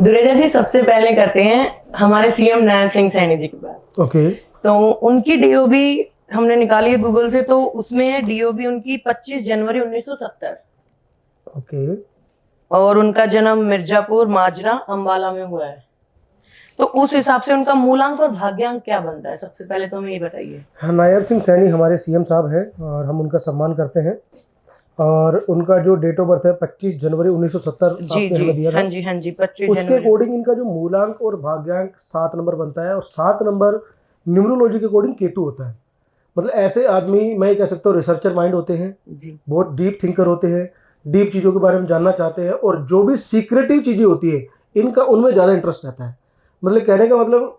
दुरेजा जी सबसे पहले करते हैं हमारे सीएम नायब सिंह सैनी जी की बात। ओके। तो उनकी डीओबी हमने निकाली है गूगल से, तो उसमें है डीओबी उनकी 25 जनवरी 1970। ओके। और उनका जन्म मिर्जापुर माजरा अंबाला में हुआ है। तो उस हिसाब से उनका मूलांक और भाग्यांक क्या बनता है, सबसे पहले तो हमें ये बताइए। हाँ, नायब सिंह सैनी हमारे सीएम साहब हैं और हम उनका सम्मान करते हैं। और उनका जो डेट ऑफ बर्थ है 25 जनवरी 1970 जी आपने जी हमें दिया था। हाँ जी 25 उसके जनवरी। अकॉर्डिंग इनका जो मूलांक और भाग्यांक 7 नंबर बनता है और 7 नंबर न्यूमरोलॉजी के अकॉर्डिंग केतु होता है। मतलब ऐसे आदमी, मैं कह सकता हूँ, रिसर्चर माइंड होते हैं, जी बहुत डीप थिंकर होते हैं, डीप चीज़ों के बारे में जानना चाहते हैं और जो भी सीक्रेटिव चीज़ें होती है इनका उनमें ज़्यादा इंटरेस्ट रहता है। मतलब कहने का मतलब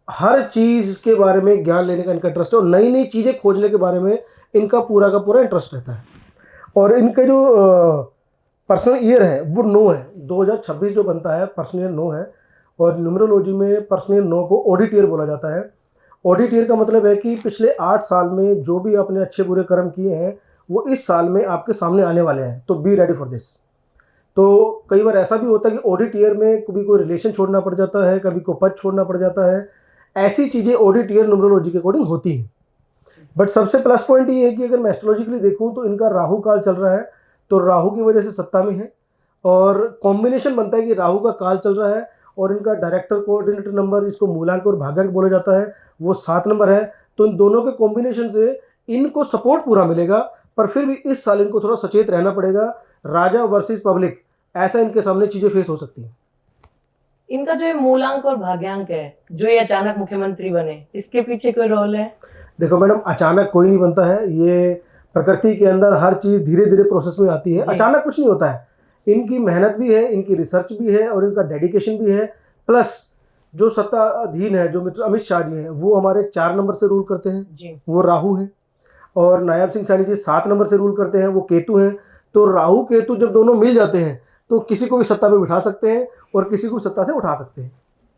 हर चीज़ के बारे में ज्ञान लेने का इनका इंटरेस्ट है और नई नई चीज़ें खोजने के बारे में इनका पूरा का पूरा इंटरेस्ट रहता है। और इनके जो पर्सनल ईयर है वो 9 है, 2026 जो बनता है पर्सनल ईयर 9 है। और न्यूमरोलॉजी में पर्सनल ईयर 9 को ऑडिट ईयर बोला जाता है। ऑडिट ईयर का मतलब है कि पिछले 8 साल में जो भी आपने अच्छे बुरे कर्म किए हैं वो इस साल में आपके सामने आने वाले हैं, तो बी रेडी फॉर दिस। तो कई बार ऐसा भी होता है कि ऑडिट ईयर में कभी कोई रिलेशन छोड़ना पड़ जाता है, कभी को पद छोड़ना पड़ जाता है। ऐसी चीज़ें ऑडिट ईयर न्यूमरोलॉजी के अकॉर्डिंग होती है। बट सबसे प्लस पॉइंट ये है कि अगर मैं एस्ट्रोलॉजिकली देखूं तो इनका राहु काल चल रहा है, तो राहु की वजह से सत्ता में है। और कॉम्बिनेशन बनता है कि राहु का काल चल रहा है और इनका डायरेक्टर कोऑर्डिनेटर नंबर, इसको मूलांक और भाग्यांक बोला जाता है, वो 7 नंबर है। तो इन दोनों के कॉम्बिनेशन से इनको सपोर्ट पूरा मिलेगा। पर फिर भी इस साल इनको थोड़ा सचेत रहना पड़ेगा। राजा वर्सेस पब्लिक, ऐसा इनके सामने चीज़ें फेस हो सकती हैं। इनका जो ये मूलांक और भाग्यांक है, जो ये अचानक मुख्यमंत्री बने, इसके पीछे कोई रोल है? देखो मैडम, अचानक कोई नहीं बनता है। ये प्रकृति के अंदर हर चीज़ धीरे धीरे प्रोसेस में आती है, अचानक कुछ नहीं होता है। इनकी मेहनत भी है, इनकी रिसर्च भी है और इनका डेडिकेशन भी है। प्लस जो सत्ता अधीन है, जो मिस्टर अमित शाह जी हैं, वो हमारे 4 नंबर से रूल करते हैं जी। वो राहु हैं। और नायब सिंह सैनी जी 7 नंबर से रूल करते हैं, वो केतु हैं। तो राहु केतु जब दोनों मिल जाते हैं तो किसी को भी सत्ता पे बिठा सकते हैं और किसी को भी सत्ता से उठा सकते हैं।